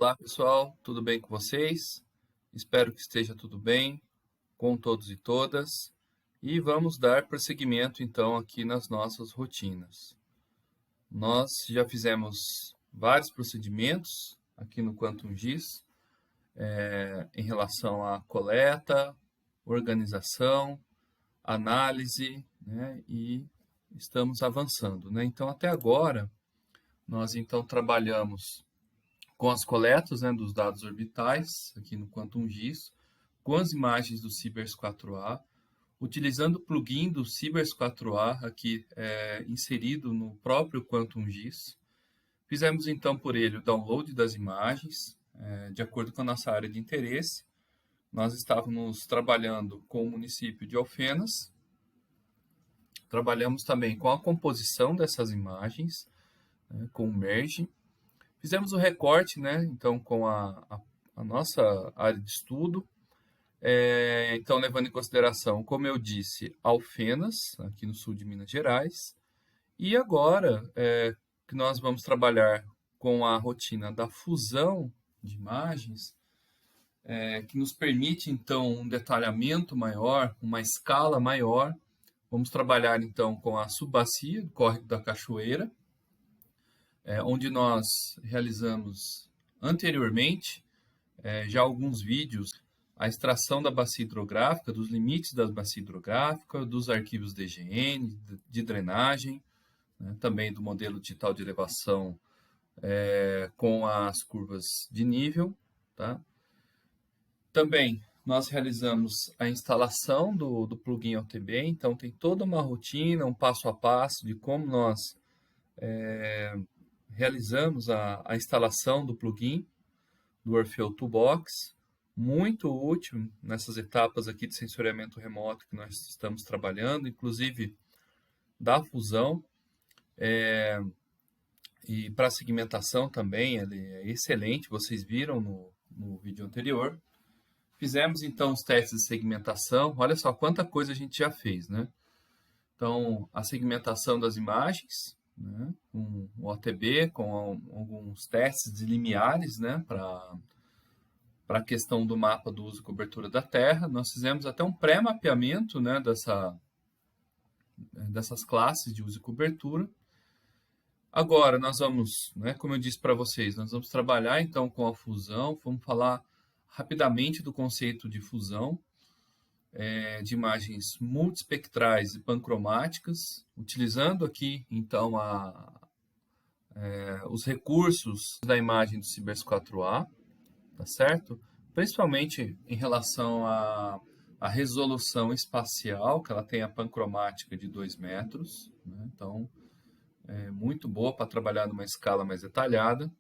Olá, pessoal, tudo bem com vocês? Espero que esteja tudo bem com todos e todas. E vamos dar prosseguimento então aqui nas nossas rotinas. Nós já fizemos vários procedimentos aqui no Quantum GIS em relação à coleta, organização, análise, né, e estamos avançando, né? Então, até agora, nós então trabalhamos com as coletas, né, dos dados orbitais, aqui no Quantum GIS, com as imagens do Cibers 4A, utilizando o plugin do Cibers 4A, aqui inserido no próprio Quantum GIS. Fizemos então por ele o download das imagens, de acordo com a nossa área de interesse. Nós estávamos trabalhando com o município de Alfenas, trabalhamos também com a composição dessas imagens, né, com o Merge. Fizemos o recorte, né, então, com a nossa área de estudo. Então, levando em consideração, como eu disse, Alfenas, aqui no sul de Minas Gerais. E agora, que nós vamos trabalhar com a rotina da fusão de imagens, que nos permite, então, um detalhamento maior, uma escala maior. Vamos trabalhar, então, com a subbacia do Córrego da Cachoeira, onde nós realizamos anteriormente já alguns vídeos, a extração da bacia hidrográfica, dos limites da bacia hidrográfica, dos arquivos DGN, de drenagem, né, também do modelo digital de elevação com as curvas de nível. Tá? Também nós realizamos a instalação do plugin OTB, então tem toda uma rotina, um passo a passo de como nós realizamos a instalação do plugin do Orfeu Toolbox, muito útil nessas etapas aqui de sensoriamento remoto que nós estamos trabalhando, inclusive da fusão, e para segmentação também, ele é excelente, vocês viram no vídeo anterior. Fizemos então os testes de segmentação, olha só quanta coisa a gente já fez, né? Então, a segmentação das imagens, né, com o OTB, com alguns testes de limiares, né, para a questão do mapa do uso e cobertura da Terra. Nós fizemos até um pré-mapeamento, né, dessas classes de uso e cobertura. Agora, nós vamos, né, como eu disse para vocês, nós vamos trabalhar então com a fusão, vamos falar rapidamente do conceito de fusão, de imagens multispectrais e pancromáticas, utilizando aqui, então, os recursos da imagem do Cibers 4A, tá certo? Principalmente em relação à resolução espacial, que ela tem a pancromática de 2 metros, né? Então, é muito boa para trabalhar numa escala mais detalhada.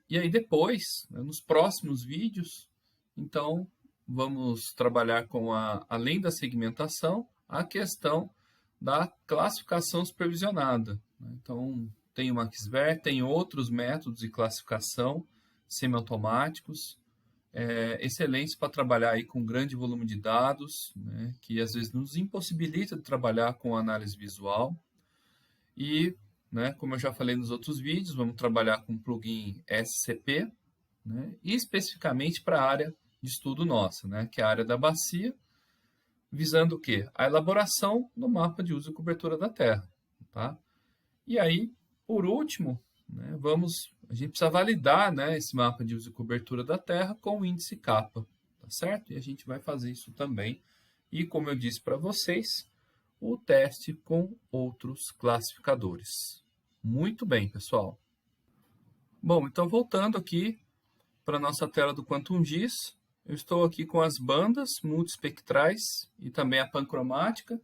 E aí depois, né, nos próximos vídeos, então, vamos trabalhar com além da segmentação, a questão da classificação supervisionada, né? Então, tem o Maxver, tem outros métodos de classificação semiautomáticos, excelentes para trabalhar aí com grande volume de dados, né, que às vezes nos impossibilita de trabalhar com análise visual. E, né, como eu já falei nos outros vídeos, vamos trabalhar com o plugin SCP, né, e especificamente para a área de estudo nossa, né, que é a área da bacia, visando o quê? A elaboração do mapa de uso e cobertura da Terra. Tá? E aí, por último, né, a gente precisa validar, né, esse mapa de uso e cobertura da Terra com o índice kappa, tá certo? E a gente vai fazer isso também. E como eu disse para vocês, o teste com outros classificadores. Muito bem, pessoal. Bom, então voltando aqui para a nossa tela do Quantum GIS, eu estou aqui com as bandas multispectrais e também a pancromática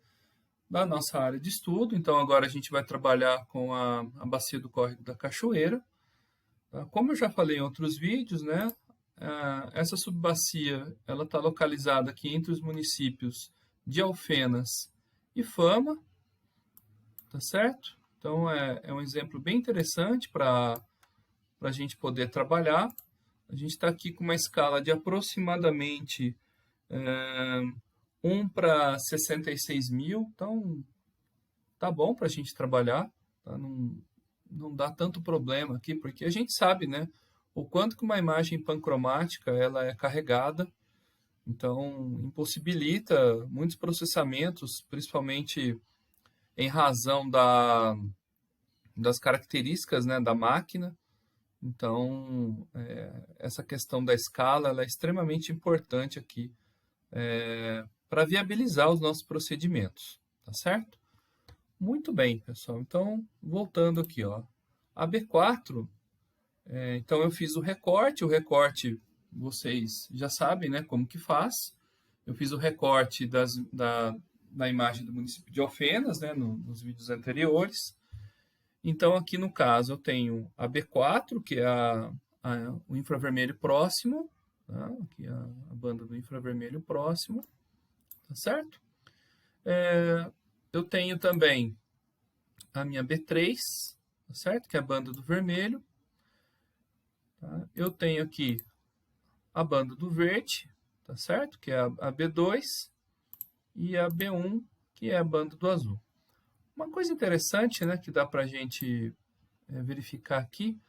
da nossa área de estudo. Então, agora a gente vai trabalhar com a bacia do Córrego da Cachoeira. Tá? Como eu já falei em outros vídeos, né, essa subbacia ela está localizada aqui entre os municípios de Alfenas e Fama, tá certo? Então, é um exemplo bem interessante para a gente poder trabalhar. A gente está aqui com uma escala de aproximadamente 1 para 66 mil, então tá bom para a gente trabalhar, tá? Não dá tanto problema aqui, porque a gente sabe, né, o quanto que uma imagem pancromática ela é carregada. Então, impossibilita muitos processamentos, principalmente em razão das características, né, da máquina. Então, essa questão da escala ela é extremamente importante aqui para viabilizar os nossos procedimentos, tá certo? Muito bem, pessoal. Então, voltando aqui, ó, a B4, então eu fiz o recorte vocês já sabem, né, como que faz. Eu fiz o recorte da imagem do município de Alfenas, né, nos vídeos anteriores. Então, aqui no caso, eu tenho a B4, que é o infravermelho próximo, tá? Aqui a banda do infravermelho próximo, tá certo? Eu tenho também a minha B3, tá certo? Que é a banda do vermelho. Tá? Eu tenho aqui a banda do verde, tá certo? Que é a B2, e a B1, que é a banda do azul. Uma coisa interessante, né, que dá para a gente verificar aqui,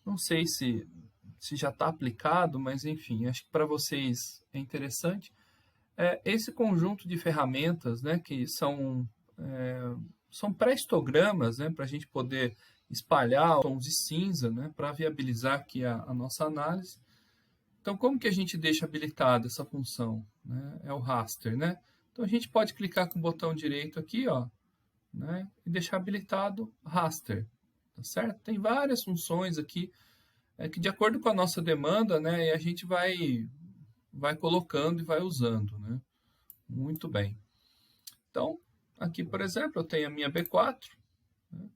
não sei se já está aplicado, mas enfim, acho que para vocês é interessante, esse conjunto de ferramentas, né, que são pré-histogramas, né, para a gente poder espalhar tons de cinza, né, para viabilizar aqui a nossa análise. Então, como que a gente deixa habilitada essa função? Né? É o raster, né? Então, a gente pode clicar com o botão direito aqui, ó, né, e deixar habilitado raster, tá certo? Tem várias funções aqui que de acordo com a nossa demanda, né, a gente vai colocando e vai usando, né? Muito bem. Então, aqui, por exemplo, eu tenho a minha B4, né?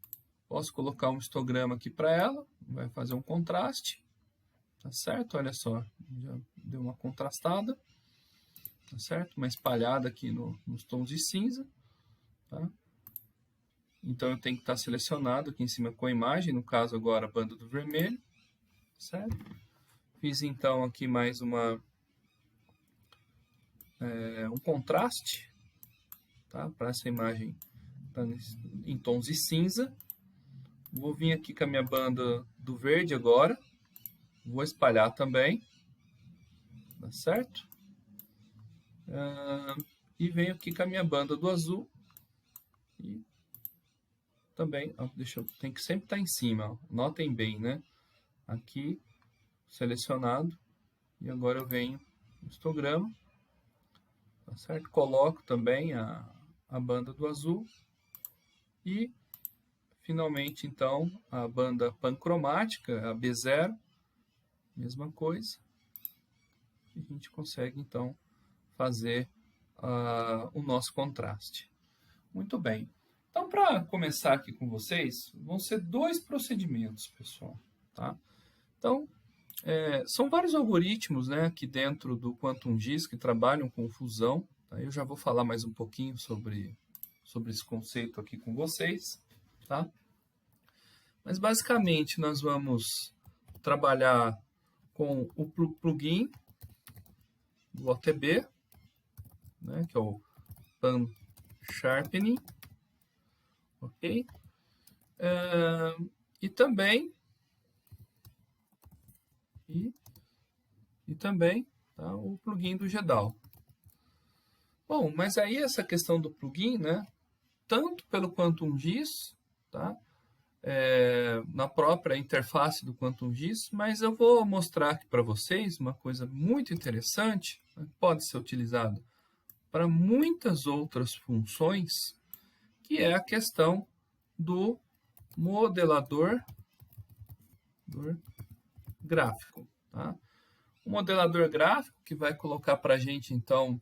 Posso colocar um histograma aqui para ela, vai fazer um contraste, tá certo? Olha só, já deu uma contrastada, tá certo? Uma espalhada aqui nos tons de cinza, tá? Então, eu tenho que estar selecionado aqui em cima com a imagem, no caso agora a banda do vermelho, certo? Fiz então aqui mais um contraste, tá? Para essa imagem tá em tons de cinza. Vou vir aqui com a minha banda do verde agora, vou espalhar também, tá certo? E venho aqui com a minha banda do azul e também, ó, tem que sempre estar em cima, ó. Notem bem, né? Aqui, selecionado, e agora eu venho no histograma, tá certo? Coloco também a banda do azul e, finalmente, então, a banda pancromática, a B0, mesma coisa, e a gente consegue, então, fazer o nosso contraste. Muito bem. Então, para começar aqui com vocês, vão ser 2 procedimentos, pessoal, tá? Então, são vários algoritmos, né, aqui dentro do Quantum GIS que trabalham com fusão. Tá? Eu já vou falar mais um pouquinho sobre esse conceito aqui com vocês, tá? Mas, basicamente, nós vamos trabalhar com o plugin do OTB, né, que é o Pan Sharpening, ok? E também tá, o plugin do GEDAL. Bom, mas aí essa questão do plugin, né, tanto pelo Quantum GIS, tá, na própria interface do Quantum GIS, mas eu vou mostrar aqui para vocês uma coisa muito interessante, né, que pode ser utilizado para muitas outras funções, que é a questão do modelador gráfico. Tá? O modelador gráfico que vai colocar para a gente, então,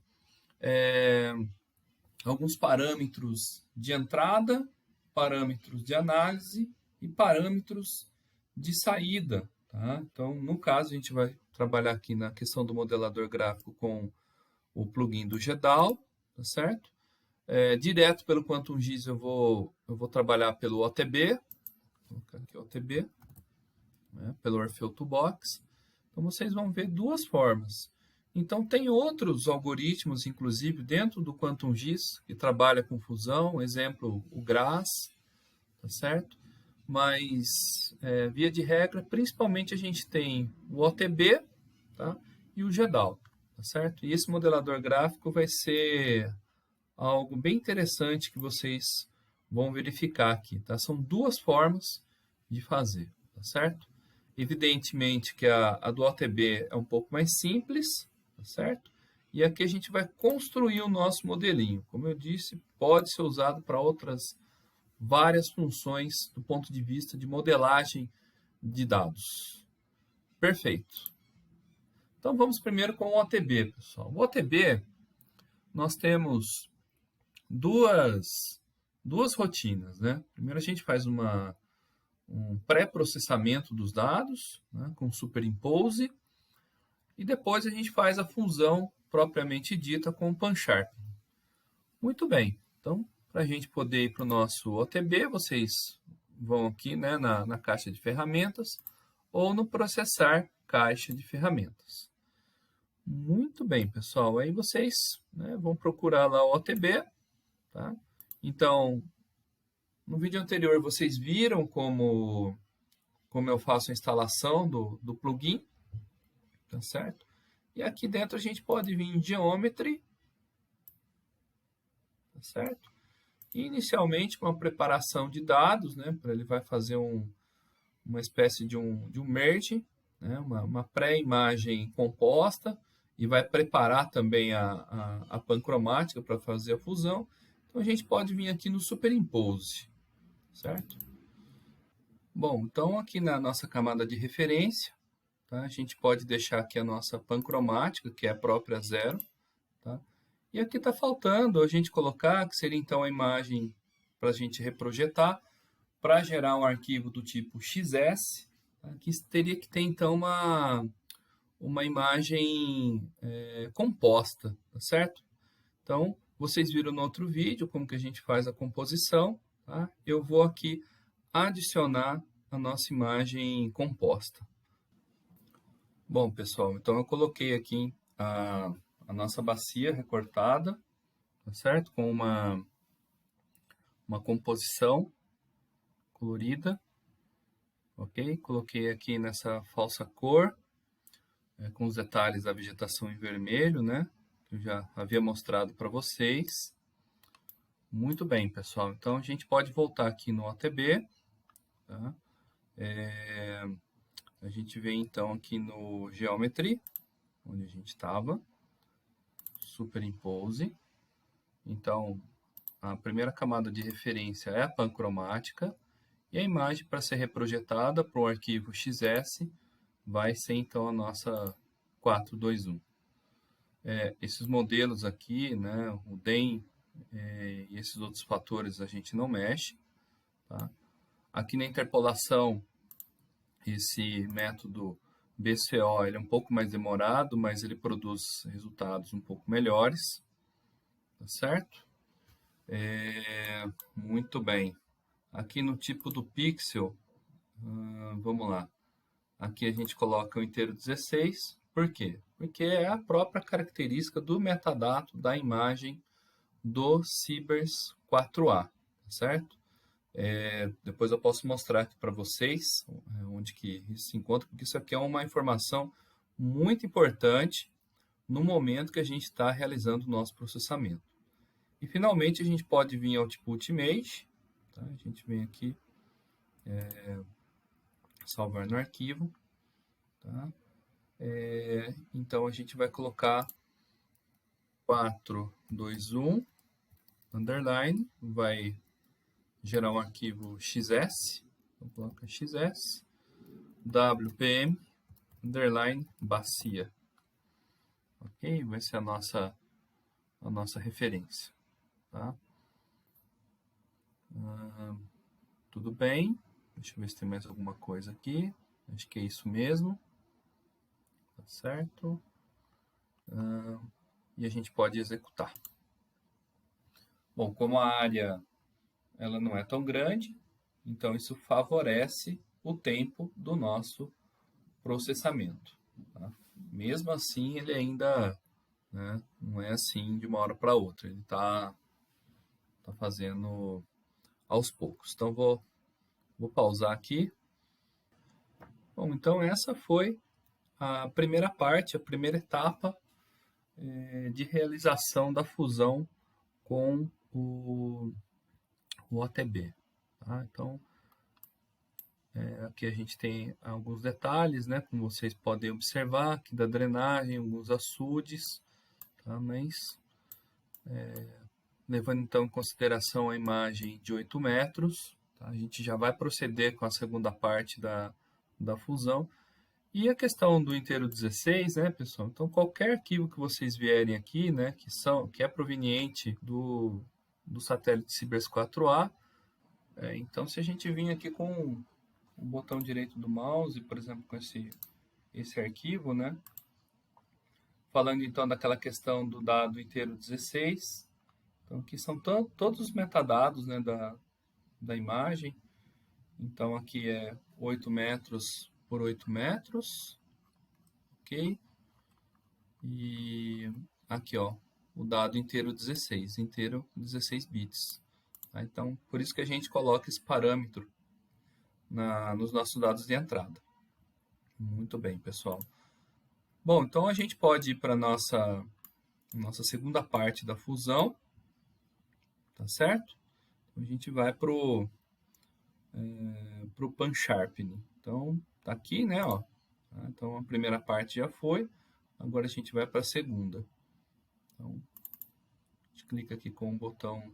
alguns parâmetros de entrada, parâmetros de análise e parâmetros de saída. Tá? Então, no caso, a gente vai trabalhar aqui na questão do modelador gráfico com o plugin do GEDAL, tá certo? Direto pelo Quantum GIS eu vou trabalhar pelo OTB, vou colocar aqui OTB, né, pelo Orfeu Toolbox. Então, vocês vão ver 2 formas. Então, tem outros algoritmos, inclusive, dentro do Quantum GIS, que trabalha com fusão, exemplo, o GRASS, tá certo? mas via de regra, principalmente a gente tem o OTB, tá? E o GEDAL, tá certo? E esse modelador gráfico vai ser algo bem interessante que vocês vão verificar aqui, tá? São duas formas de fazer, tá certo? Evidentemente que a do OTB é um pouco mais simples, tá certo? E aqui a gente vai construir o nosso modelinho. Como eu disse, pode ser usado para outras várias funções do ponto de vista de modelagem de dados. Perfeito. Então vamos primeiro com o OTB, pessoal. O OTB, nós temos duas rotinas, né? Primeiro a gente faz um pré-processamento dos dados, né, com superimpose, e depois a gente faz a fusão propriamente dita com o PanSharp. Muito bem, então para a gente poder ir para o nosso OTB, vocês vão aqui, né, na caixa de ferramentas ou no processar caixa de ferramentas. Muito bem, pessoal, aí vocês, né, vão procurar lá o OTB, tá? Então, no vídeo anterior vocês viram como eu faço a instalação do plugin, tá certo? E aqui dentro a gente pode vir em Geometry, tá certo? E inicialmente com a preparação de dados, né? Ele vai fazer uma espécie de um merge, né? Uma pré-imagem composta, e vai preparar também a pancromática para fazer a fusão. Então a gente pode vir aqui no Superimpose, certo? Bom, então aqui na nossa camada de referência, tá? A gente pode deixar aqui a nossa pancromática, que é a própria 0. Tá? E aqui está faltando a gente colocar, que seria então a imagem para a gente reprojetar, para gerar um arquivo do tipo XS, tá? Que teria que ter então uma imagem composta, tá certo? Então, vocês viram no outro vídeo como que a gente faz a composição, tá? Eu vou aqui adicionar a nossa imagem composta. Bom, pessoal, então eu coloquei aqui a nossa bacia recortada, tá certo? Com uma composição colorida, ok? Coloquei aqui nessa falsa cor, com os detalhes da vegetação em vermelho, né? Que eu já havia mostrado para vocês. Muito bem, pessoal. Então, a gente pode voltar aqui no OTB, tá? A gente vem, então, aqui no Geometry, onde a gente estava, Superimpose. Então, a primeira camada de referência é a pancromática, e a imagem, para ser reprojetada para o arquivo XS, vai ser, então, a nossa 421. Esses modelos aqui, né, o DEM e esses outros fatores a gente não mexe. Tá? Aqui na interpolação, esse método BCO ele é um pouco mais demorado, mas ele produz resultados um pouco melhores. Tá certo? Muito bem. Aqui no tipo do pixel, vamos lá. Aqui a gente coloca o inteiro 16. Por quê? Porque é a própria característica do metadado da imagem do Cibers 4A, certo? Depois eu posso mostrar aqui para vocês onde que isso se encontra, porque isso aqui é uma informação muito importante no momento que a gente está realizando o nosso processamento. E finalmente a gente pode vir ao Output Image, tá? A gente vem aqui, salvar no arquivo, tá? Então a gente vai colocar 421 underline, vai gerar um arquivo XS, então coloca XS, WPM, underline, bacia. Ok? Vai ser a nossa referência. Tá? Tudo bem. Deixa eu ver se tem mais alguma coisa aqui. Acho que é isso mesmo. Tá certo. E a gente pode executar. Bom, como a área ela não é tão grande, então isso favorece o tempo do nosso processamento. Tá? Mesmo assim, ele ainda, né, não é assim de uma hora para outra. Ele está fazendo aos poucos. Então, vou Vou pausar aqui. Bom, então essa foi a primeira parte, a primeira etapa de realização da fusão com o OTB. Tá? Então, aqui a gente tem alguns detalhes, né, como vocês podem observar, aqui da drenagem, alguns açudes, tá? Mas levando então em consideração a imagem de 8 metros, tá? A gente já vai proceder com a segunda parte da fusão. E a questão do inteiro 16, né, pessoal? Então, qualquer arquivo que vocês vierem aqui, né, que é proveniente do satélite Cibers 4A, então se a gente vir aqui com o botão direito do mouse, por exemplo, com esse arquivo, né, falando então daquela questão do dado inteiro 16, então aqui são todos os metadados, né, da imagem. Então aqui é 8 metros por 8 metros, ok? E aqui, ó, o dado inteiro 16 bits. Tá? Então, por isso que a gente coloca esse parâmetro nos nossos dados de entrada. Muito bem, pessoal. Bom, então a gente pode ir para a nossa segunda parte da fusão, tá certo? Então, a gente vai para o Pan-Sharpening. Então, tá aqui, né, ó. Então, a primeira parte já foi. Agora a gente vai para a segunda. Então, a gente clica aqui com o botão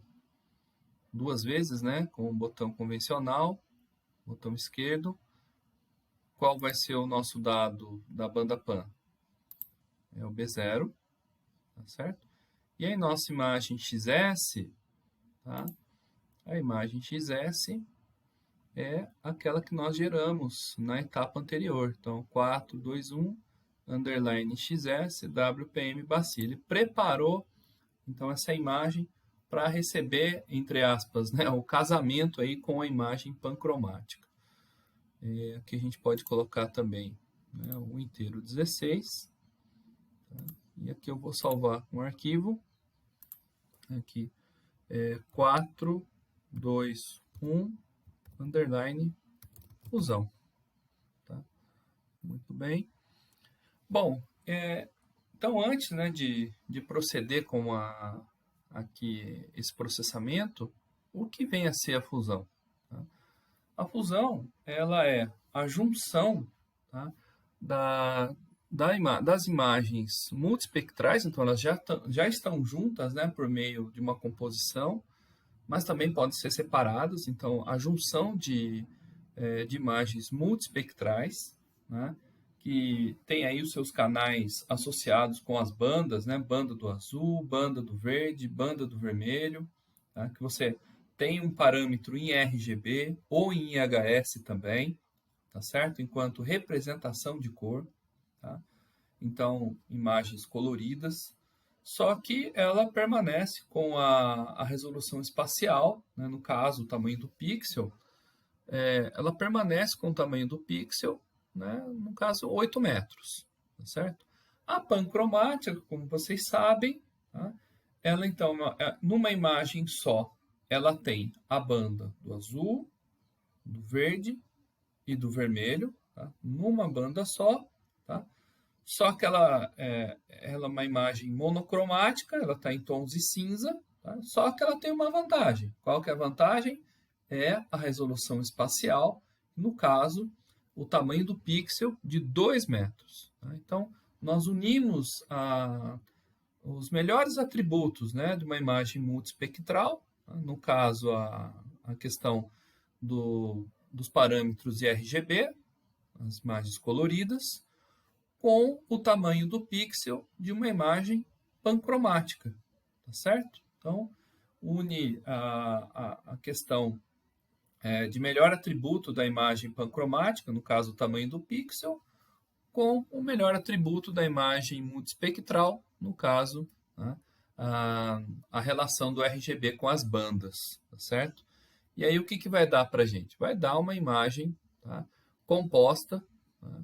duas vezes, né? Com o botão convencional, botão esquerdo. Qual vai ser o nosso dado da banda PAN? É o B0, tá certo? E aí, nossa imagem XS, tá? A imagem XS é aquela que nós geramos na etapa anterior. Então, 421 underline XS WPM Baci. Ele preparou então essa imagem para receber, entre aspas, né, o casamento aí com a imagem pancromática. Aqui a gente pode colocar também, né, o inteiro 16. Tá? E aqui eu vou salvar um arquivo. Aqui é 421 underline fusão. Tá? Muito bem. Bom, então antes, né, de proceder com aqui esse processamento, o que vem a ser a fusão? Tá? A fusão, ela é a junção, tá, das imagens multiespectrais, então elas já estão juntas, né, por meio de uma composição, mas também podem ser separadas, então a junção de imagens multiespectrais, né, que tem aí os seus canais associados com as bandas, né, banda do azul, banda do verde, banda do vermelho, tá, que você tem um parâmetro em RGB ou em IHS também, tá certo? Enquanto representação de cor, tá? Então, imagens coloridas, só que ela permanece com a resolução espacial, né? No caso, o tamanho do pixel, ela permanece com o tamanho do pixel, né? No caso, 8 metros, tá certo? A pancromática, como vocês sabem, tá? Ela então, numa imagem só, ela tem a banda do azul, do verde e do vermelho, tá? Numa banda só, tá? Só que ela é uma imagem monocromática, ela está em tons de cinza, tá? Só que ela tem uma vantagem. Qual que é a vantagem? É a resolução espacial, no caso, o tamanho do pixel de 2 metros. Tá? Então, nós unimos os melhores atributos, né, de uma imagem multiespectral, tá? No caso, a questão dos parâmetros de RGB, as imagens coloridas, com o tamanho do pixel de uma imagem pancromática, tá certo? Então, une a questão de melhor atributo da imagem pancromática, no caso o tamanho do pixel, com o melhor atributo da imagem multiespectral, no caso, né, a relação do RGB com as bandas, tá certo? E aí o que vai dar para a gente? Vai dar uma imagem, tá, composta, tá,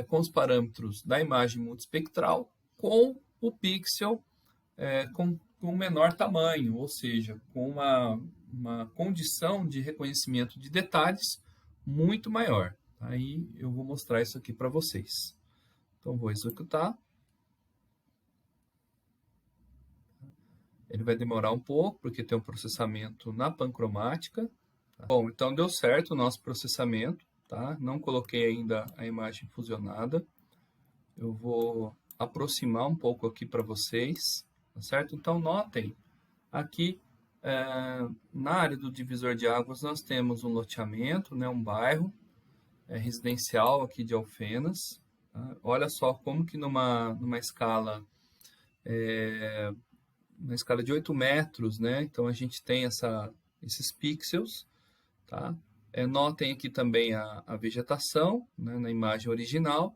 com os parâmetros da imagem multiespectral com o pixel, com com menor tamanho, ou seja, com uma condição de reconhecimento de detalhes muito maior. Aí eu vou mostrar isso aqui para vocês. Então, vou executar. Ele vai demorar um pouco, porque tem um processamento na pancromática. Bom, então deu certo o nosso processamento, tá? Não coloquei ainda a imagem fusionada. Eu vou aproximar um pouco aqui para vocês, tá certo? Então, notem, aqui na área do divisor de águas, nós temos um loteamento, né, um bairro residencial aqui de Alfenas. Tá? Olha só como que numa escala de 8 metros, né? Então a gente tem esses pixels, tá? Notem aqui também a vegetação, né, na imagem original.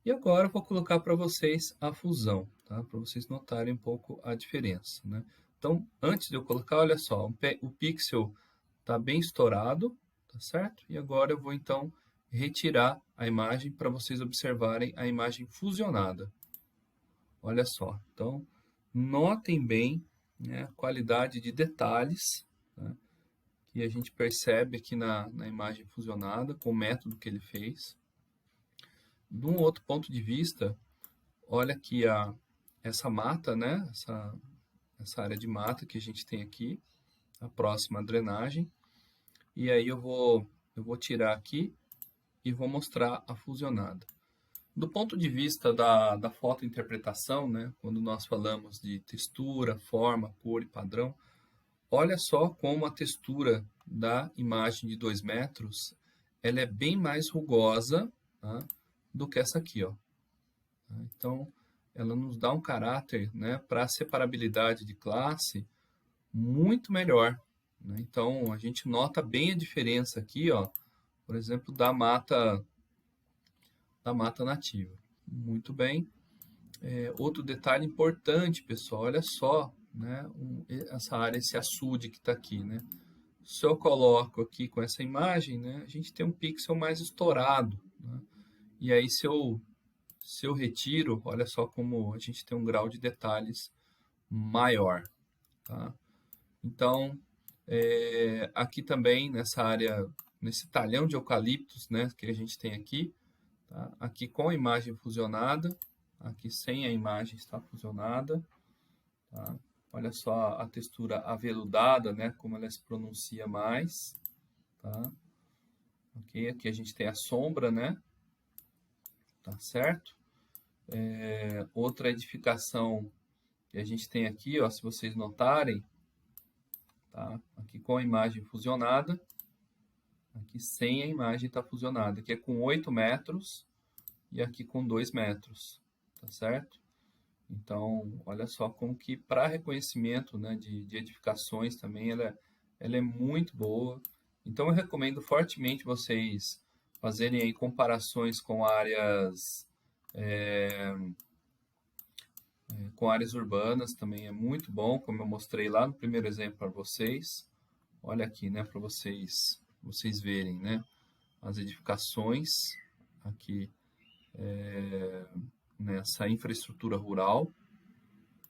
E agora eu vou colocar para vocês a fusão, tá? Para vocês notarem um pouco a diferença, né? Então, antes de eu colocar, olha só, o pixel está bem estourado, tá certo? E agora eu vou então retirar a imagem para vocês observarem a imagem fusionada. Olha só, então notem bem, né, a qualidade de detalhes, né, que a gente percebe aqui na imagem fusionada com o método que ele fez. De um outro ponto de vista, olha aqui essa mata, né, essa área de mata que a gente tem aqui, a próxima drenagem. E aí eu vou tirar aqui e vou mostrar a fusionada. Do ponto de vista da fotointerpretação, né, quando nós falamos de textura, forma, cor e padrão, olha só como a textura da imagem de 2 metros ela é bem mais rugosa, tá, do que essa aqui. Ó. Então, ela nos dá um caráter, né, para a separabilidade de classe muito melhor. Né? Então, a gente nota bem a diferença aqui, ó, por exemplo, da mata nativa. Muito bem. Outro detalhe importante, pessoal, olha só, né, essa área, esse açude que está aqui, né? Se eu coloco aqui com essa imagem, né, a gente tem um pixel mais estourado, né? E aí se eu retiro, olha só como a gente tem um grau de detalhes maior, tá? Então, aqui também nessa área, nesse talhão de eucaliptos, né, que a gente tem aqui, tá? Aqui com a imagem fusionada, aqui sem a imagem está fusionada, tá? Olha só a textura aveludada, né, como ela se pronuncia mais, tá? Ok, aqui a gente tem a sombra, né, tá certo? Outra edificação que a gente tem aqui, ó, se vocês notarem, tá? Aqui com a imagem fusionada, aqui sem a imagem está fusionada, aqui é com 8 metros e aqui com 2 metros, tá certo? Então, olha só como que para reconhecimento, né, de edificações também ela é muito boa. Então, eu recomendo fortemente vocês fazerem aí comparações com áreas urbanas, também é muito bom, como eu mostrei lá no primeiro exemplo para vocês. Olha aqui, né, para vocês verem, né, as edificações aqui nessa infraestrutura rural,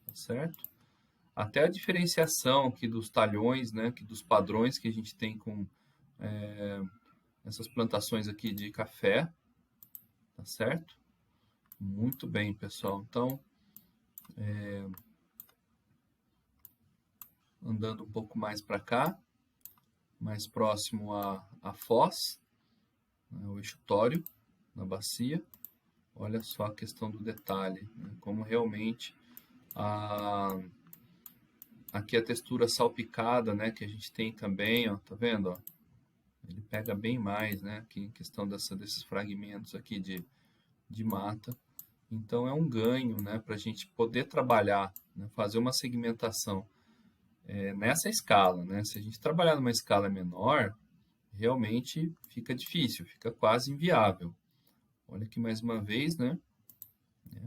tá certo? Até a diferenciação aqui dos talhões, né, que dos padrões que a gente tem com essas plantações aqui de café, tá certo? Muito bem, pessoal. Então, andando um pouco mais para cá, mais próximo à foz, né, o estuário na bacia. Olha só a questão do detalhe, né, como realmente aqui a textura salpicada, né, que a gente tem também, ó, tá vendo? Ó? Ele pega bem mais, né, aqui em questão desses fragmentos aqui de mata. Então é um ganho, né, para a gente poder trabalhar, né, fazer uma segmentação nessa escala, né? Se a gente trabalhar numa escala menor, realmente fica difícil, fica quase inviável. Olha aqui mais uma vez, né?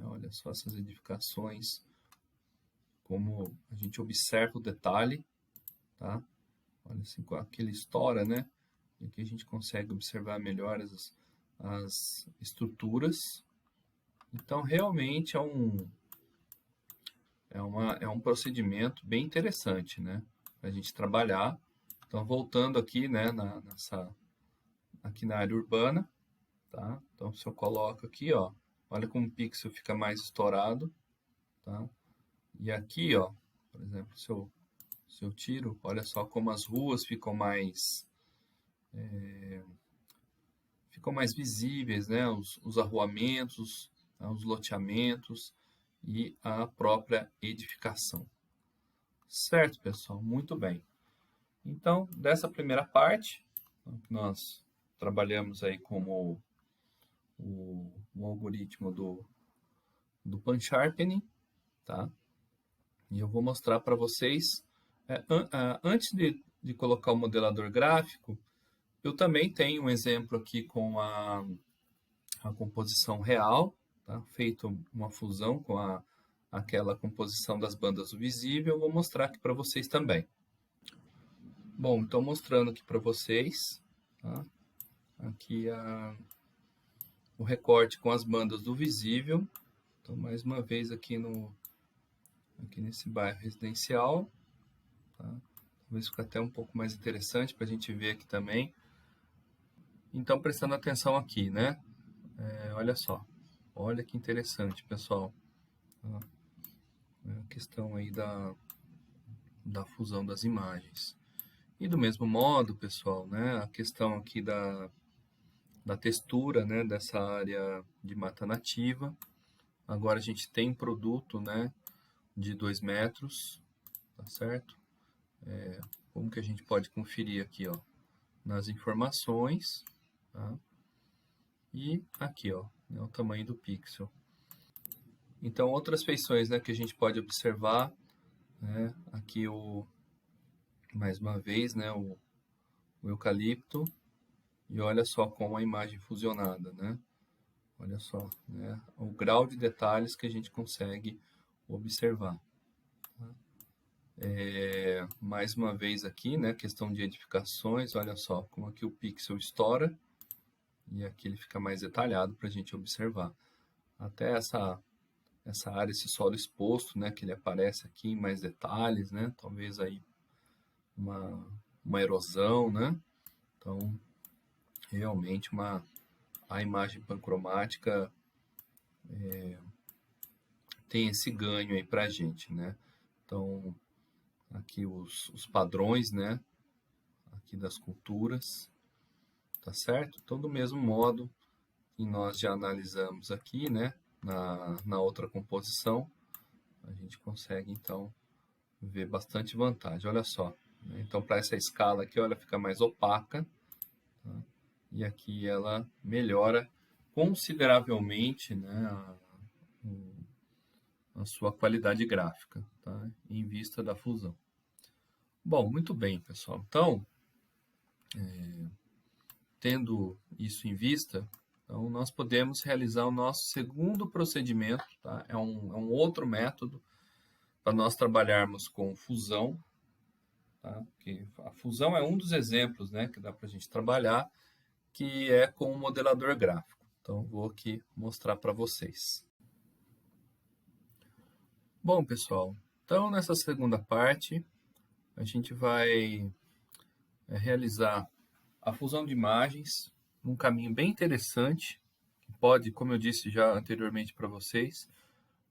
Olha só essas edificações, como a gente observa o detalhe, tá? Olha assim, aqui ele estoura, né? E aqui a gente consegue observar melhor as estruturas. Então, realmente é um procedimento bem interessante, né? Para a gente trabalhar. Então, voltando aqui, né, aqui na área urbana, tá? Então, se eu coloco aqui, ó, olha como o pixel fica mais estourado, tá? E aqui, ó, por exemplo, se eu tiro, olha só como as ruas ficam mais visíveis, né? Os arruamentos, tá? Os loteamentos e a própria edificação. Certo, pessoal? Muito bem. Então, dessa primeira parte, nós trabalhamos aí como o algoritmo do Pan-Sharpening, tá? E eu vou mostrar para vocês, antes de colocar o modelador gráfico, eu também tenho um exemplo aqui com a composição real, tá? Feito uma fusão com aquela composição das bandas do visível, eu vou mostrar aqui para vocês também. Bom, então mostrando aqui para vocês, tá? Aqui o recorte com as bandas do visível. Então, mais uma vez aqui nesse bairro residencial, tá? Talvez fique até um pouco mais interessante para a gente ver aqui também. Então, prestando atenção aqui, né? Olha só, olha que interessante, pessoal. Tá? A questão aí da fusão das imagens. E do mesmo modo, pessoal, né? A questão aqui da textura, né? Dessa área de mata nativa. Agora a gente tem produto, né? De 2 metros, tá certo? Como que a gente pode conferir aqui, ó, nas informações, tá? E aqui, ó, né, o tamanho do pixel. Então, outras feições, né, que a gente pode observar, né, aqui mais uma vez, né, o eucalipto, e olha só como a imagem fusionada, né? Olha só, né, o grau de detalhes que a gente consegue observar. Mais uma vez aqui, né, questão de edificações, olha só como aqui o pixel estoura e aqui ele fica mais detalhado para a gente observar. Até essa área, esse solo exposto, né, que ele aparece aqui em mais detalhes, né, talvez aí uma erosão, né, então realmente a imagem pancromática tem esse ganho aí para a gente, né, então aqui os padrões, né, aqui das culturas, tá certo? Então, do mesmo modo que nós já analisamos aqui, né, na outra composição, a gente consegue, então, ver bastante vantagem. Olha só, né? Então, para essa escala aqui, ela fica mais opaca, tá? E aqui ela melhora consideravelmente, né, a sua qualidade gráfica, tá? Em vista da fusão. Bom, muito bem, pessoal. Então, tendo isso em vista, então nós podemos realizar o nosso segundo procedimento, tá? É um outro método para nós trabalharmos com fusão, tá? Porque a fusão é um dos exemplos, né, que dá para a gente trabalhar, que é com o modelador gráfico. Então, vou aqui mostrar para vocês. Bom, pessoal, então nessa segunda parte, a gente vai realizar a fusão de imagens, um caminho bem interessante, que pode, como eu disse já anteriormente para vocês,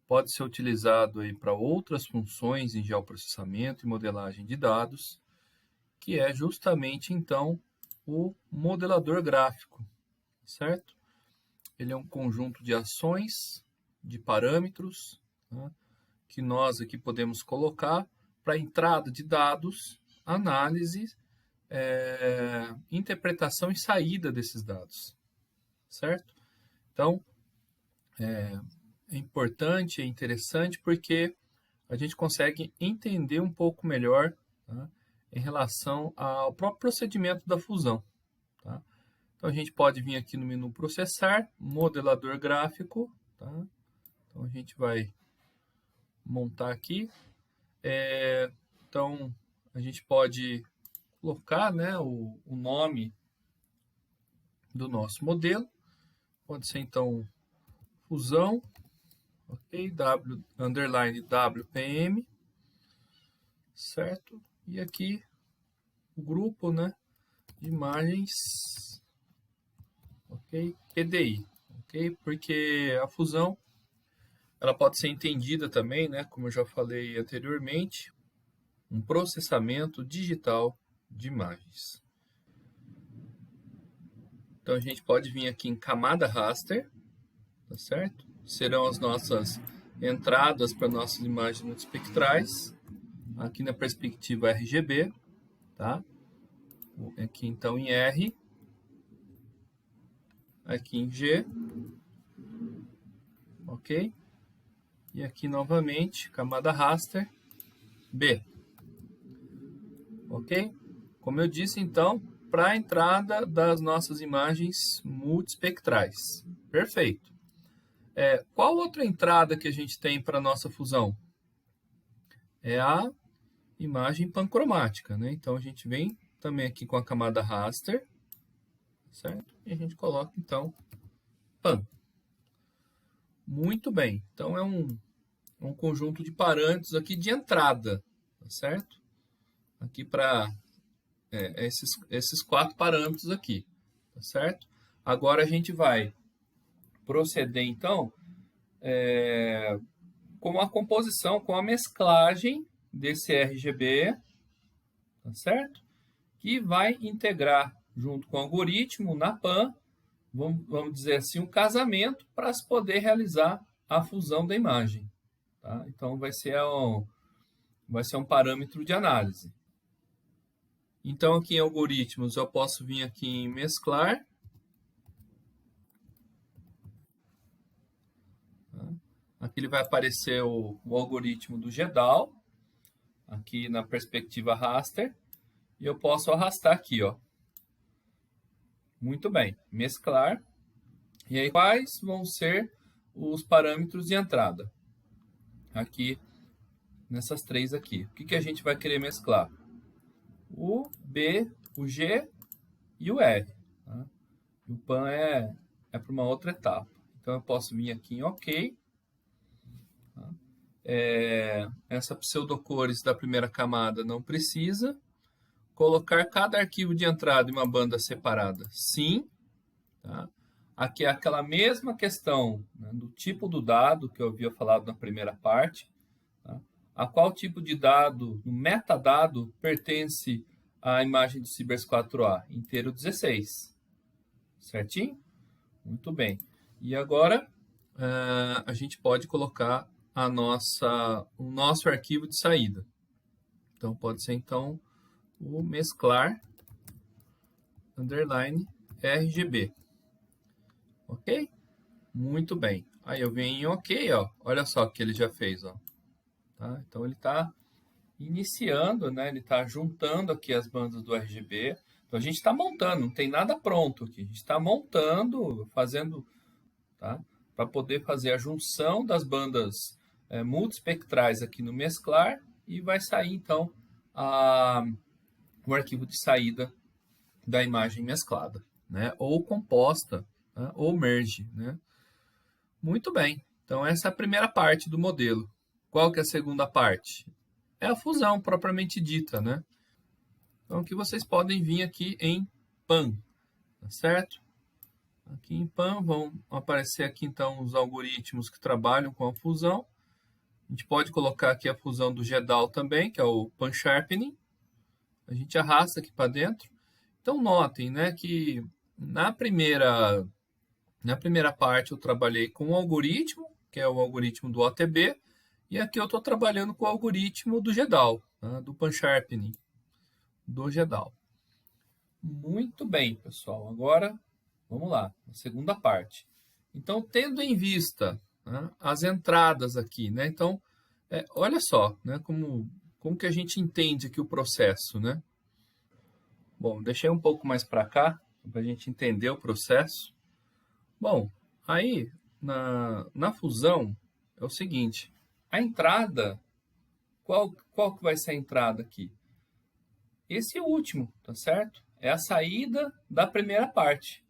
pode ser utilizado aí para outras funções em geoprocessamento e modelagem de dados, que é justamente então o modelador gráfico, certo? Ele é um conjunto de ações, de parâmetros, tá? Que nós aqui podemos colocar para entrada de dados, análise, interpretação e saída desses dados, certo? Então, é importante, é interessante porque a gente consegue entender um pouco melhor, tá, em relação ao próprio procedimento da fusão. Tá? Então, a gente pode vir aqui no menu processar, modelador gráfico, tá? Então, a gente vai montar aqui. Então, a gente pode colocar, né, o nome do nosso modelo. Pode ser, então, fusão. ok? WPM, certo? E aqui o grupo, né, de imagens, ok? PDI, ok? Porque a fusão ela pode ser entendida também, né, como eu já falei anteriormente, um processamento digital de imagens. Então a gente pode vir aqui em camada raster, tá certo? Serão as nossas entradas para nossas imagens multispectrais, aqui na perspectiva RGB, tá? Aqui então em R, aqui em G, ok? E aqui novamente, camada raster, B, ok? Como eu disse então, para a entrada das nossas imagens multispectrais. Perfeito. Qual outra entrada que a gente tem para a nossa fusão? É a imagem pancromática, né? Então a gente vem também aqui com a camada raster, certo? E a gente coloca então pan. Muito bem. Então é um conjunto de parâmetros aqui de entrada, tá certo? Aqui para esses 4 parâmetros aqui, tá certo? Agora a gente vai proceder então com a composição, com a mesclagem desse RGB, tá certo? Que vai integrar junto com o algoritmo na PAN, vamos dizer assim, um casamento para se poder realizar a fusão da imagem. Tá? Então vai ser um parâmetro de análise. Então aqui em algoritmos eu posso vir aqui em mesclar. Tá? Aqui ele vai aparecer o algoritmo do GEDAL, aqui na perspectiva raster, e eu posso arrastar aqui, ó. Muito bem, mesclar. E aí quais vão ser os parâmetros de entrada? Aqui, nessas 3 aqui. O que a gente vai querer mesclar? O B, o G e o R. Tá? O PAN é para uma outra etapa. Então, eu posso vir aqui em OK. Tá? Essa pseudocores da primeira camada não precisa. Colocar cada arquivo de entrada em uma banda separada? Sim. Tá? Aqui é aquela mesma questão, né, do tipo do dado que eu havia falado na primeira parte. Tá? A qual tipo de dado, o metadado, pertence à imagem do Cibers 4A? Inteiro 16. Certinho? Muito bem. E agora a gente pode colocar o nosso arquivo de saída. Então pode ser então o mesclar underline RGB. Ok? Muito bem. Aí eu venho em OK, ó. Olha só o que ele já fez, ó. Tá? Então ele está iniciando, né? Ele está juntando aqui as bandas do RGB. Então a gente está montando, não tem nada pronto aqui. A gente está montando, fazendo, tá? Para poder fazer a junção das bandas multispectrais aqui no mesclar e vai sair então o arquivo de saída da imagem mesclada, né? Ou composta, né? Ou merge, né? Muito bem. Então essa é a primeira parte do modelo. Qual que é a segunda parte? É a fusão propriamente dita, né? Então aqui vocês podem vir aqui em PAN, tá certo? Aqui em PAN vão aparecer aqui então os algoritmos que trabalham com a fusão. A gente pode colocar aqui a fusão do GEDAL também, que é o Pan Sharpening. A gente arrasta aqui para dentro. Então notem, né, que na primeira parte eu trabalhei com o algoritmo, que é o algoritmo do OTB, e aqui eu estou trabalhando com o algoritmo do GEDAL, tá? Do Pan Sharpening, do GEDAL. Muito bem, pessoal. Agora, vamos lá, a segunda parte. Então, tendo em vista, né, as entradas aqui, né? Então, olha só, né, como que a gente entende aqui o processo, né? Bom, deixei um pouco mais para cá, para a gente entender o processo. Bom, aí, na fusão, é o seguinte. A entrada, qual que vai ser a entrada aqui? Esse último, tá certo? É a saída da primeira parte.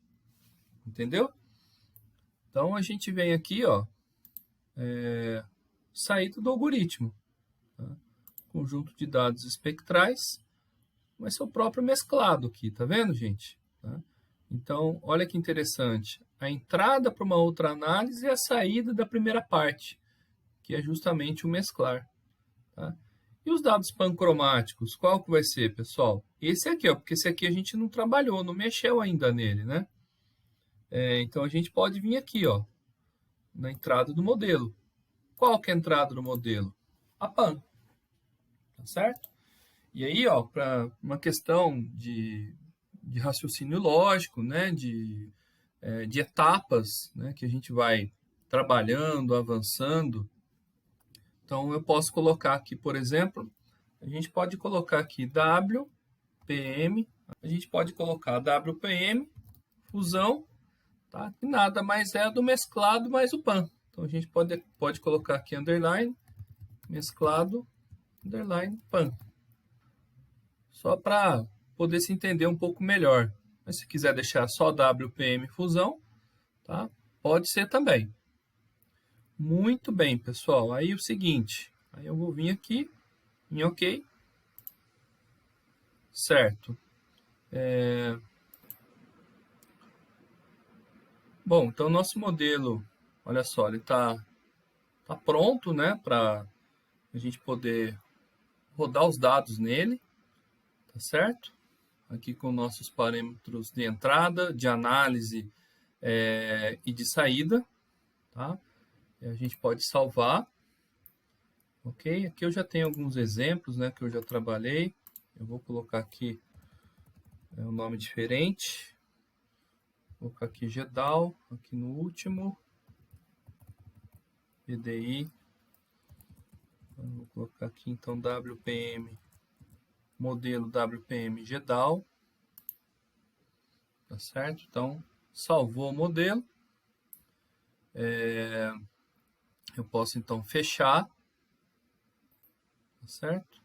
Entendeu? Então, a gente vem aqui, ó. saída do algoritmo. Tá? Conjunto de dados espectrais vai ser o próprio mesclado aqui, tá vendo, gente? Tá? Então, olha que interessante. A entrada para uma outra análise e a saída da primeira parte, que é justamente o mesclar. Tá? E os dados pancromáticos, qual que vai ser, pessoal? Esse aqui, ó, porque esse aqui a gente não trabalhou, não mexeu ainda nele, né? Então, a gente pode vir aqui, ó, na entrada do modelo. Qual que é a entrada do modelo? A PAN, tá certo? E aí, ó, para uma questão de raciocínio lógico, né, de etapas, né, que a gente vai trabalhando, avançando. Então, eu posso colocar aqui, por exemplo, a gente pode colocar aqui WPM, a gente pode colocar WPM, fusão, tá? Que nada mais é do mesclado mais o PAN. Então, a gente pode colocar aqui underline, mesclado, underline, PAN. Só para poder se entender um pouco melhor. Mas se quiser deixar só WPM fusão, tá? Pode ser também. Muito bem, pessoal. Aí o seguinte, aí eu vou vir aqui em OK. Certo. Bom, então nosso modelo, olha só, ele tá pronto, né, para a gente poder rodar os dados nele, tá certo? Aqui com nossos parâmetros de entrada, de análise e de saída, tá? A gente pode salvar, ok? Aqui eu já tenho alguns exemplos, né, que eu já trabalhei. Eu vou colocar aqui um nome diferente. Vou colocar aqui GEDAL, aqui no último. PDI. Vou colocar aqui então WPM, modelo WPM GEDAL. Tá certo? Então, salvou o modelo. Eu posso então fechar. Tá certo?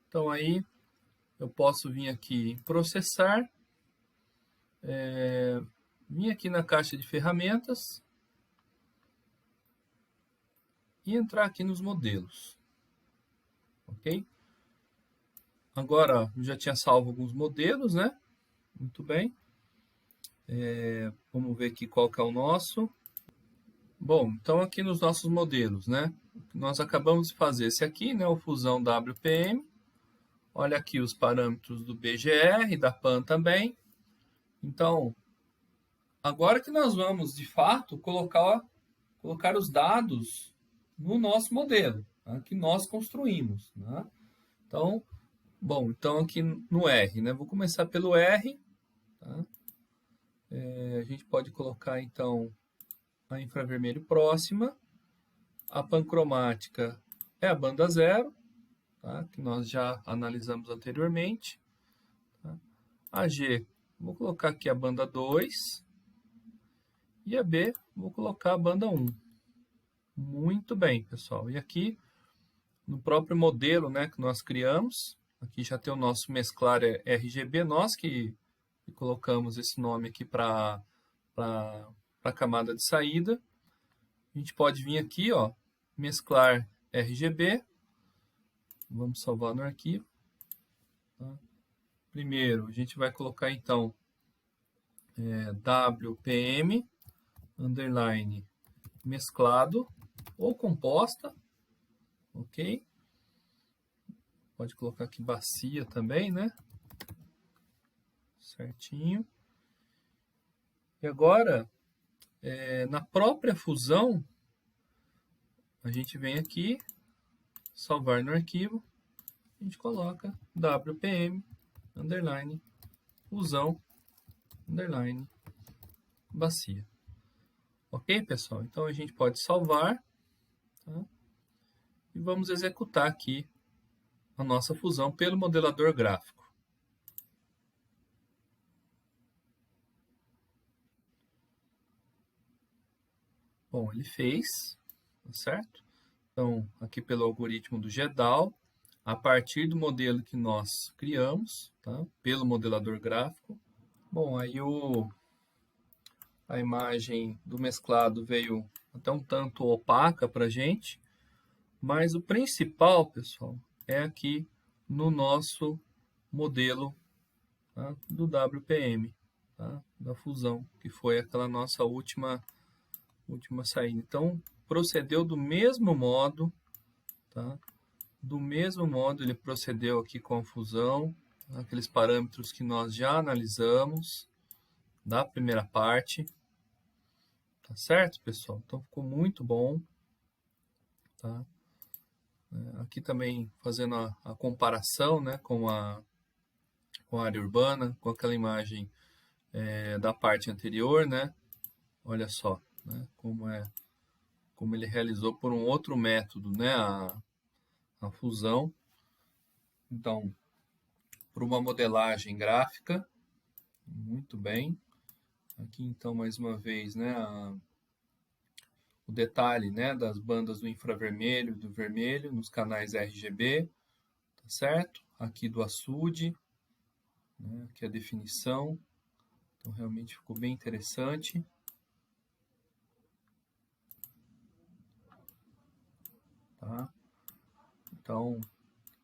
Então aí eu posso vir aqui em processar. Vim aqui na caixa de ferramentas e entrar aqui nos modelos, ok? Agora, eu já tinha salvo alguns modelos, né? Muito bem. Vamos ver aqui qual que é o nosso. Bom, então aqui nos nossos modelos, né? Nós acabamos de fazer esse aqui, né? O fusão WPM. Olha aqui os parâmetros do BGR, da PAN também. Então, agora que nós vamos, de fato, colocar os dados no nosso modelo, tá? Que nós construímos, né? Então, bom, então aqui no R, né? Vou começar pelo R, tá? A gente pode colocar, então, a infravermelho próxima. A pancromática é a banda 0, tá? Que nós já analisamos anteriormente. Tá? A G, vou colocar aqui a banda 2. E a B, vou colocar a banda 1. Muito bem, pessoal. E aqui, no próprio modelo, né, que nós criamos, aqui já tem o nosso mesclar RGB, nós que colocamos esse nome aqui para a camada de saída. A gente pode vir aqui, ó, mesclar RGB. Vamos salvar no arquivo. Tá? Primeiro, a gente vai colocar, então, WPM, underline, mesclado, ou composta, ok? Pode colocar aqui bacia também, né? Certinho. E agora, na própria fusão, a gente vem aqui, salvar no arquivo, a gente coloca WPM, underline, fusão, underline, bacia. Ok, pessoal? Então, a gente pode salvar, tá? E vamos executar aqui a nossa fusão pelo modelador gráfico. Bom, ele fez, tá certo? Então, aqui pelo algoritmo do GEDAL, a partir do modelo que nós criamos, tá? Pelo modelador gráfico. Bom, aí a imagem do mesclado veio até um tanto opaca para a gente, mas o principal, pessoal, é aqui no nosso modelo, tá, do WPM, tá, da fusão, que foi aquela nossa última saída. Então, procedeu do mesmo modo, tá? Do mesmo modo ele procedeu aqui com a fusão, aqueles parâmetros que nós já analisamos da primeira parte, tá certo, pessoal? Então ficou muito bom, tá? Aqui também fazendo a comparação, né, com a área urbana, com aquela imagem da parte anterior, né? Olha só, né, como ele realizou por um outro método, né, a fusão. Então, por uma modelagem gráfica, muito bem. Aqui, então, mais uma vez, né, o detalhe, né, das bandas do infravermelho e do vermelho nos canais RGB, tá certo? Aqui do açude, né, aqui a definição. Então, realmente ficou bem interessante. Tá? Então,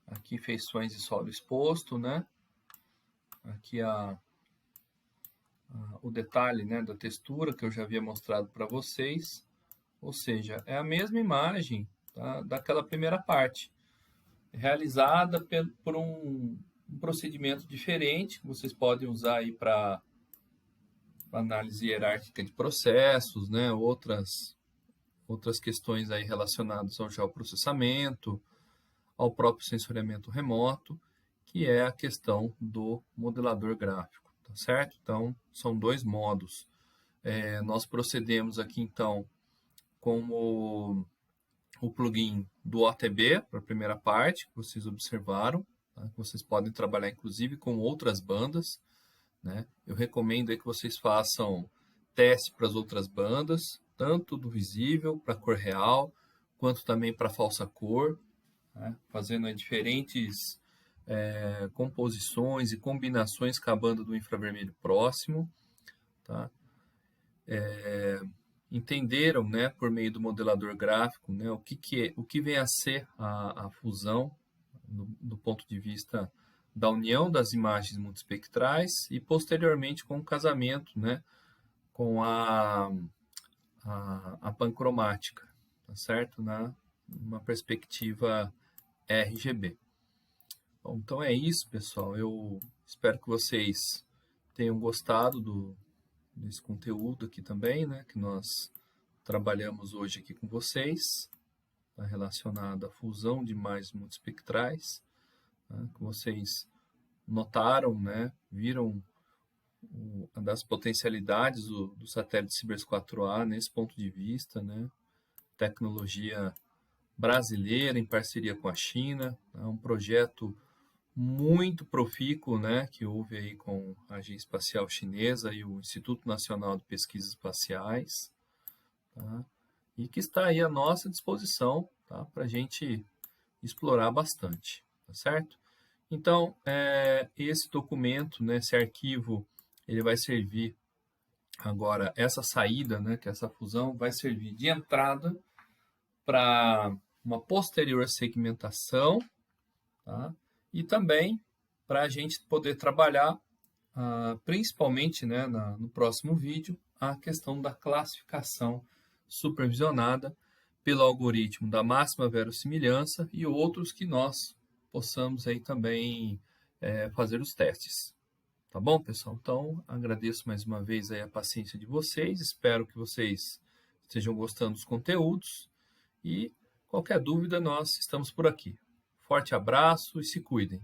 aqui feições de solo exposto, né? Aqui o detalhe, né, da textura que eu já havia mostrado para vocês. Ou seja, é a mesma imagem, tá, daquela primeira parte, realizada por um procedimento diferente, que vocês podem usar aí para análise hierárquica de processos, né, outras questões aí relacionadas ao geoprocessamento, ao próprio sensoriamento remoto, que é a questão do modelador gráfico, tá certo? Então, são dois modos. Nós procedemos aqui, então, com o plugin do OTB, para a primeira parte, que vocês observaram, tá? Vocês podem trabalhar, inclusive, com outras bandas, né? Eu recomendo aí que vocês façam teste para as outras bandas, tanto do visível para cor real, quanto também para falsa cor, né? Fazendo aí diferentes composições e combinações com a banda do infravermelho próximo, tá? Entenderam, né, por meio do modelador gráfico, né, o que vem a ser a fusão do ponto de vista da união das imagens multispectrais e posteriormente com o casamento, né, com a pancromática, tá certo? Uma perspectiva RGB. Bom, então é isso, pessoal. Eu espero que vocês tenham gostado desse conteúdo aqui também, né, que nós trabalhamos hoje aqui com vocês, tá, relacionado à fusão de imagens multispectrais, né, que vocês notaram, né, viram das potencialidades do satélite Cibers 4A nesse ponto de vista, né, tecnologia brasileira em parceria com a China, né, um projeto muito profícuo, né, que houve aí com a Agência Espacial Chinesa e o Instituto Nacional de Pesquisas Espaciais, tá? E que está aí à nossa disposição, tá, para a gente explorar bastante, tá certo? Então, esse documento, né, esse arquivo, ele vai servir agora, essa saída, né, que é essa fusão, vai servir de entrada para uma posterior segmentação, tá? E também para a gente poder trabalhar, principalmente, né, no próximo vídeo, a questão da classificação supervisionada pelo algoritmo da máxima verossimilhança e outros que nós possamos aí também fazer os testes. Tá bom, pessoal? Então, agradeço mais uma vez aí a paciência de vocês, espero que vocês estejam gostando dos conteúdos e qualquer dúvida nós estamos por aqui. Forte abraço e se cuidem.